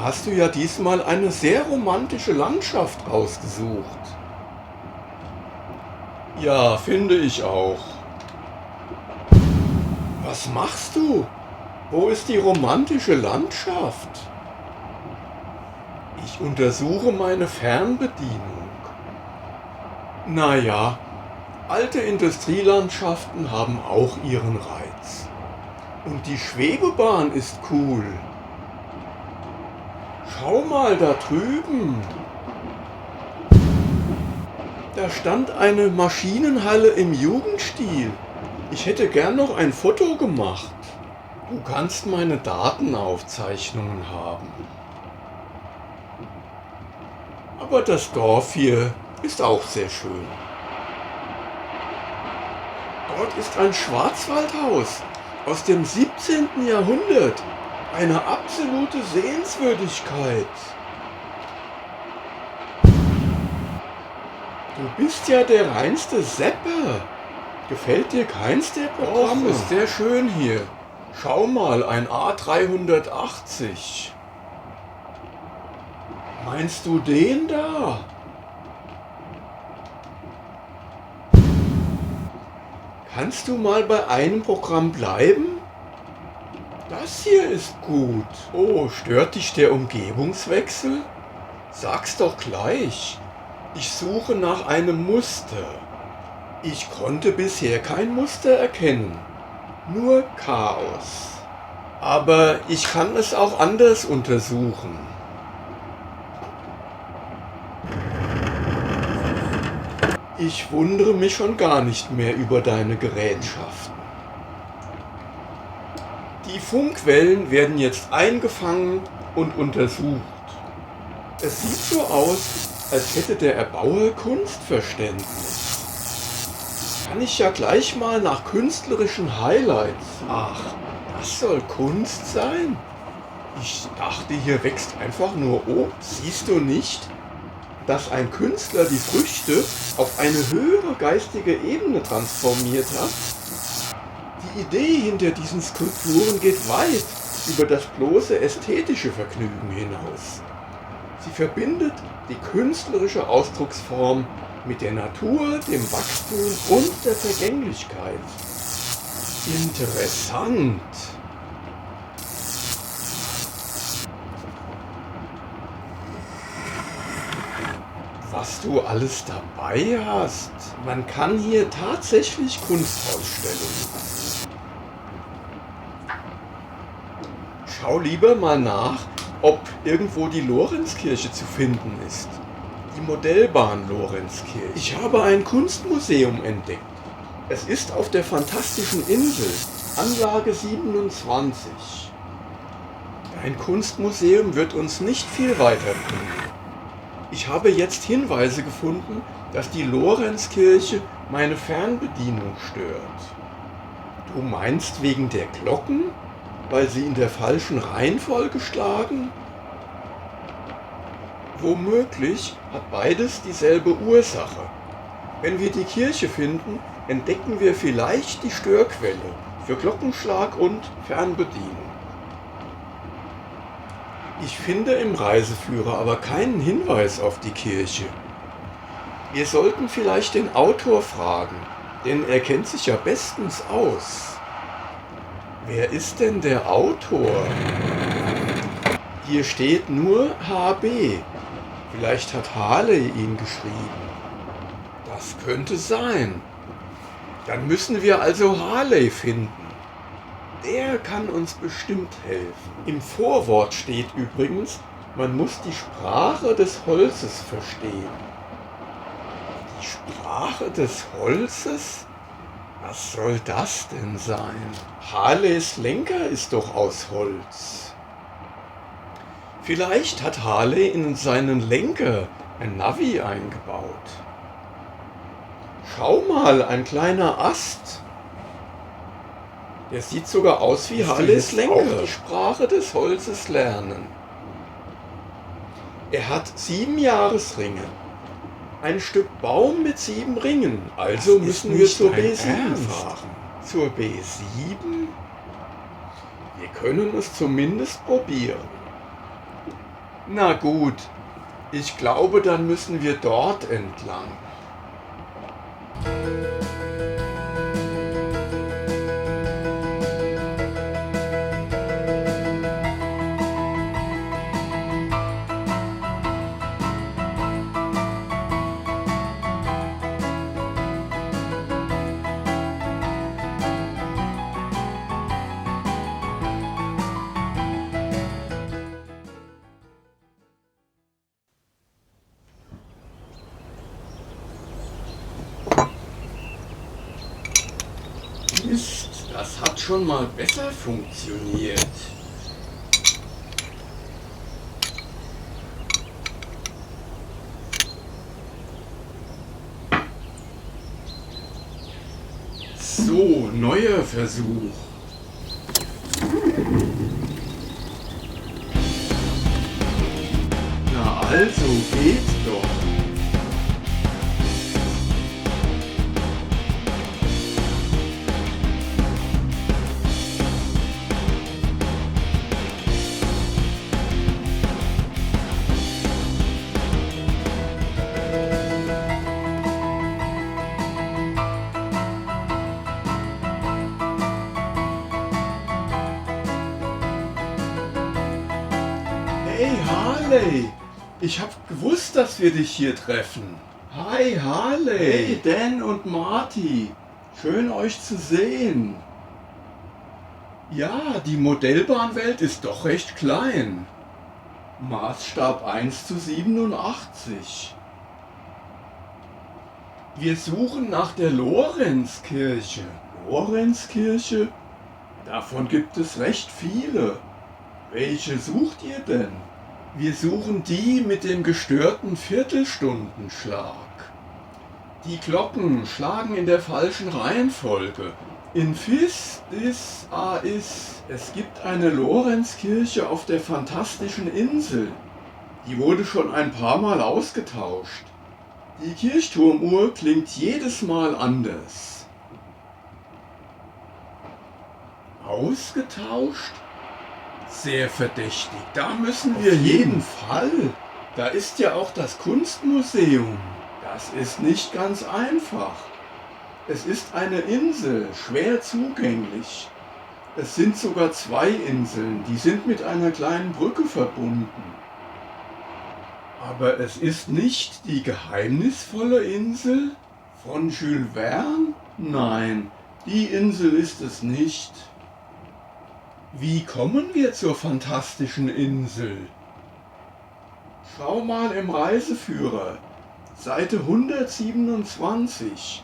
hast du ja diesmal eine sehr romantische Landschaft rausgesucht. Ja, finde ich auch. Was machst du? Wo ist die romantische Landschaft? Ich untersuche meine Fernbedienung. Naja, alte Industrielandschaften haben auch ihren Reiz. Und die Schwebebahn ist cool. Schau mal da drüben. Da stand eine Maschinenhalle im Jugendstil. Ich hätte gern noch ein Foto gemacht. Du kannst meine Datenaufzeichnungen haben. Aber das Dorf hier ist auch sehr schön. Dort ist ein Schwarzwaldhaus aus dem 17. Jahrhundert. Eine absolute Sehenswürdigkeit. Du bist ja der reinste Seppe. Gefällt dir keins der Programme? Ist sehr schön hier. Schau mal, ein A380. Meinst du den da? Kannst du mal bei einem Programm bleiben? Das hier ist gut. Oh, stört dich der Umgebungswechsel? Sag's doch gleich. Ich suche nach einem Muster. Ich konnte bisher kein Muster erkennen. Nur Chaos. Aber ich kann es auch anders untersuchen. Ich wundere mich schon gar nicht mehr über deine Gerätschaften. Die Funkwellen werden jetzt eingefangen und untersucht. Es sieht so aus, als hätte der Erbauer Kunstverständnis. Kann ich ja gleich mal nach künstlerischen Highlights. Ach, das soll Kunst sein? Ich dachte, hier wächst einfach nur Obst. Siehst du nicht, dass ein Künstler die Früchte auf eine höhere geistige Ebene transformiert hat? Die Idee hinter diesen Skulpturen geht weit über das bloße ästhetische Vergnügen hinaus. Sie verbindet die künstlerische Ausdrucksform mit der Natur, dem Wachstum und der Vergänglichkeit. Interessant. Was du alles dabei hast. Man kann hier tatsächlich Kunstausstellungen. Schau lieber mal nach, ob irgendwo die Lorenzkirche zu finden ist. Die Modellbahn Lorenzkirche. Ich habe ein Kunstmuseum entdeckt. Es ist auf der fantastischen Insel, Anlage 27. Ein Kunstmuseum wird uns nicht viel weiterbringen. Ich habe jetzt Hinweise gefunden, dass die Lorenzkirche meine Fernbedienung stört. Du meinst wegen der Glocken? Weil sie in der falschen Reihenfolge schlagen? Womöglich hat beides dieselbe Ursache. Wenn wir die Kirche finden, entdecken wir vielleicht die Störquelle für Glockenschlag und Fernbedienung. Ich finde im Reiseführer aber keinen Hinweis auf die Kirche. Wir sollten vielleicht den Autor fragen, denn er kennt sich ja bestens aus. Wer ist denn der Autor? Hier steht nur HB. Vielleicht hat Harley ihn geschrieben. Das könnte sein. Dann müssen wir also Harley finden. Der kann uns bestimmt helfen. Im Vorwort steht übrigens, man muss die Sprache des Holzes verstehen. Die Sprache des Holzes? Was soll das denn sein? Harleys Lenker ist doch aus Holz. Vielleicht hat Harley in seinen Lenker ein Navi eingebaut. Schau mal, ein kleiner Ast. Der sieht sogar aus wie Harleys Lenker. Auch die Sprache des Holzes lernen. Er hat 7 Jahresringe. Ein Stück Baum mit 7 Ringen. Also müssen wir zur B7 fahren. Zur B7? Wir können es zumindest probieren. Na gut, ich glaube, dann müssen wir dort entlang. Mist, das hat schon mal besser funktioniert. So, neuer Versuch. Na also, geht's doch. Hey Harley, ich hab gewusst, dass wir dich hier treffen. Hi Harley. Hey Dan und Marty, schön euch zu sehen. Ja, die Modellbahnwelt ist doch recht klein. Maßstab 1:87. Wir suchen nach der Lorenzkirche. Lorenzkirche? Davon gibt es recht viele. Welche sucht ihr denn? Wir suchen die mit dem gestörten Viertelstundenschlag. Die Glocken schlagen in der falschen Reihenfolge. In Fis, Dis, Is. Es gibt eine Lorenzkirche auf der fantastischen Insel. Die wurde schon ein paar Mal ausgetauscht. Die Kirchturmuhr klingt jedes Mal anders. Ausgetauscht? Sehr verdächtig. Da müssen wir jeden Fall. Da ist ja auch das Kunstmuseum. Das ist nicht ganz einfach. Es ist eine Insel, schwer zugänglich. Es sind sogar zwei Inseln, die sind mit einer kleinen Brücke verbunden. Aber es ist nicht die geheimnisvolle Insel von Jules Verne? Nein, die Insel ist es nicht. Wie kommen wir zur fantastischen Insel? Schau mal im Reiseführer, Seite 127.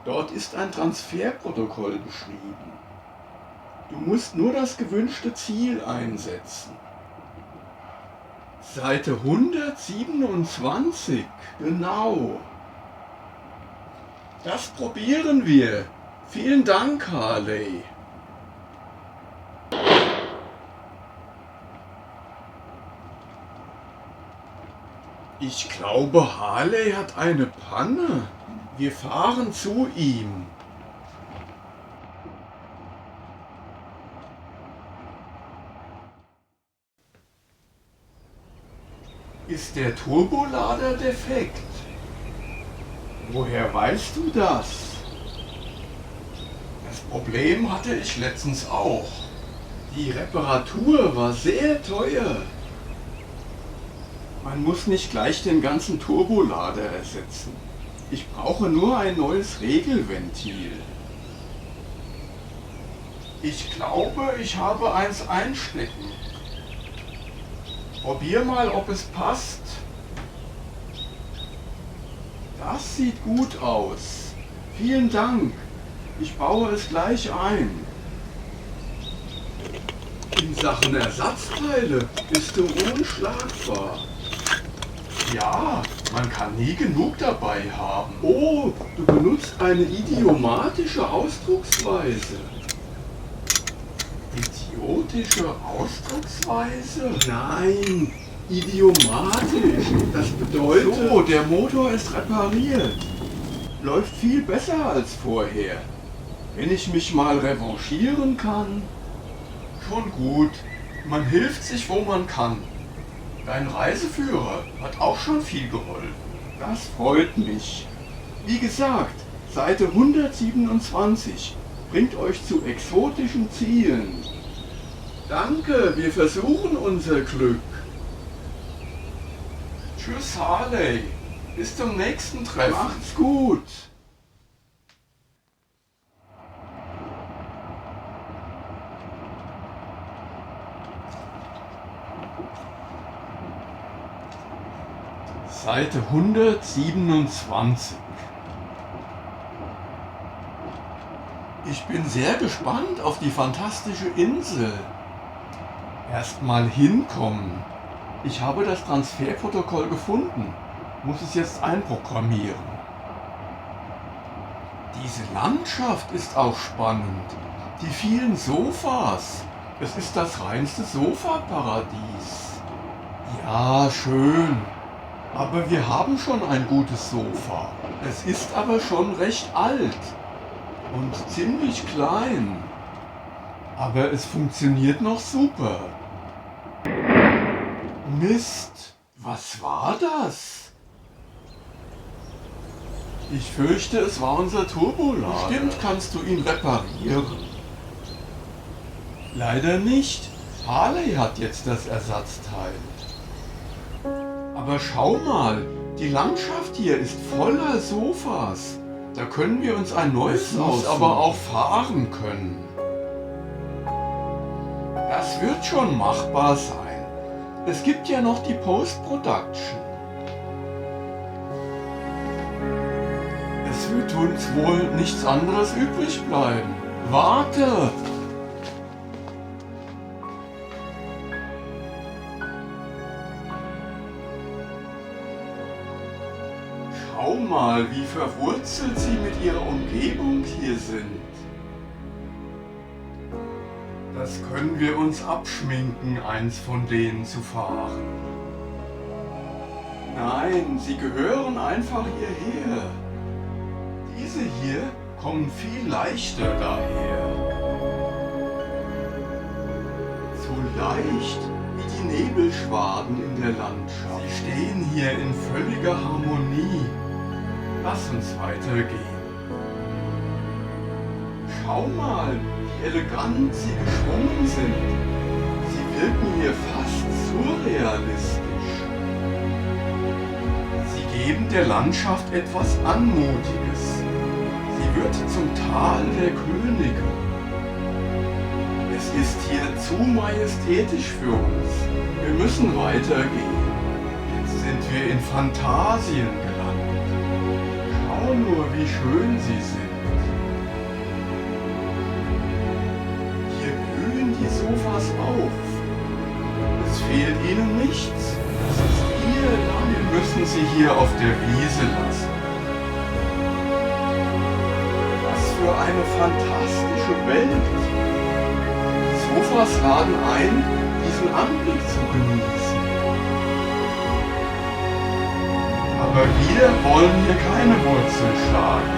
Dort ist ein Transferprotokoll beschrieben. Du musst nur das gewünschte Ziel einsetzen. Seite 127, genau. Das probieren wir. Vielen Dank, Harley. Ich glaube, Harley hat eine Panne. Wir fahren zu ihm. Ist der Turbolader defekt? Woher weißt du das? Das Problem hatte ich letztens auch. Die Reparatur war sehr teuer. Man muss nicht gleich den ganzen Turbolader ersetzen. Ich brauche nur ein neues Regelventil. Ich glaube, ich habe eins einstecken. Probier mal, ob es passt. Das sieht gut aus. Vielen Dank. Ich baue es gleich ein. In Sachen Ersatzteile bist du unschlagbar. Ja, man kann nie genug dabei haben. Oh, du benutzt eine idiomatische Ausdrucksweise. Idiotische Ausdrucksweise? Nein, idiomatisch. Das bedeutet... So, der Motor ist repariert. Läuft viel besser als vorher. Wenn ich mich mal revanchieren kann... Schon gut. Man hilft sich, wo man kann. Dein Reiseführer hat auch schon viel geholfen. Das freut mich. Wie gesagt, Seite 127 bringt euch zu exotischen Zielen. Danke, wir versuchen unser Glück. Tschüss Harley, bis zum nächsten Treffen. Macht's gut. Seite 127. Ich bin sehr gespannt auf die fantastische Insel. Erstmal hinkommen. Ich habe das Transferprotokoll gefunden, muss es jetzt einprogrammieren. Diese Landschaft ist auch spannend. Die vielen Sofas. Es ist das reinste Sofaparadies. Ja, schön. Aber wir haben schon ein gutes Sofa. Es ist aber schon recht alt und ziemlich klein. Aber es funktioniert noch super. Mist, was war das? Ich fürchte, es war unser Turbolader. Bestimmt kannst du ihn reparieren. Leider nicht. Harley hat jetzt das Ersatzteil. Aber schau mal, die Landschaft hier ist voller Sofas. Da können wir uns ein neues aussuchen. Aber auch fahren können. Das wird schon machbar sein. Es gibt ja noch die Post-Production. Es wird uns wohl nichts anderes übrig bleiben. Warte! Schau mal, wie verwurzelt sie mit ihrer Umgebung hier sind. Das können wir uns abschminken, eins von denen zu fahren. Nein, sie gehören einfach hierher. Diese hier kommen viel leichter daher. So leicht wie die Nebelschwaden in der Landschaft. Sie stehen hier in völliger Harmonie. Lass uns weitergehen. Schau mal, wie elegant sie geschwungen sind. Sie wirken hier fast surrealistisch. Sie geben der Landschaft etwas Anmutiges. Sie wird zum Tal der Könige. Es ist hier zu majestätisch für uns. Wir müssen weitergehen. Jetzt sind wir in Phantasien gelandet. Schau nur, wie schön sie sind. Die Sofas auf. Es fehlt ihnen nichts. Das ist ihr Land. Wir müssen sie hier auf der Wiese lassen. Was für eine fantastische Welt. Die Sofas laden ein, diesen Anblick zu genießen. Aber wir wollen hier keine Wurzeln schlagen.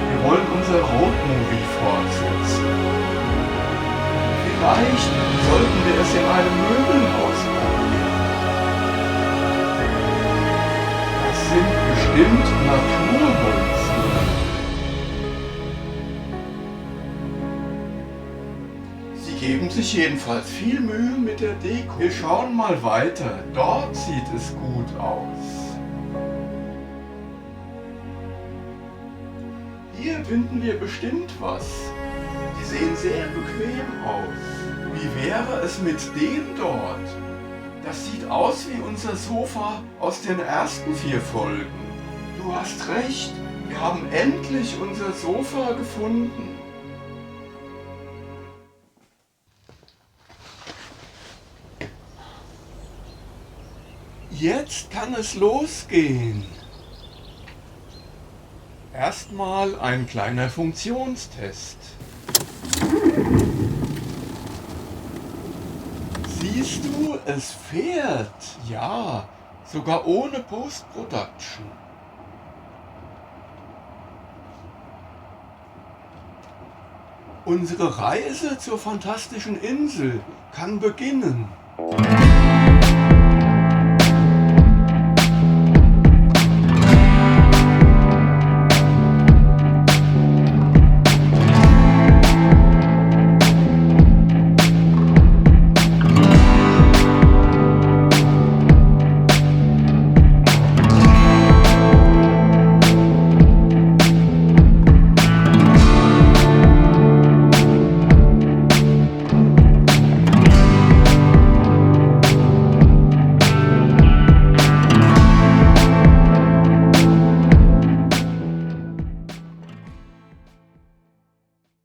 Wir wollen unser Roadmovie fortsetzen. Vielleicht sollten wir es in einem Möbelhaus probieren. Das sind bestimmt Naturwurzeln. Sie geben sich jedenfalls viel Mühe mit der Deko. Wir schauen mal weiter. Dort sieht es gut aus. Hier finden wir bestimmt was. Die sehen sehr bequem aus. Wie wäre es mit dem dort? Das sieht aus wie unser Sofa aus den ersten 4 Folgen. Du hast recht, wir haben endlich unser Sofa gefunden. Jetzt kann es losgehen. Erstmal ein kleiner Funktionstest. Siehst du, es fährt. Ja, sogar ohne Post-Production. Unsere Reise zur fantastischen Insel kann beginnen.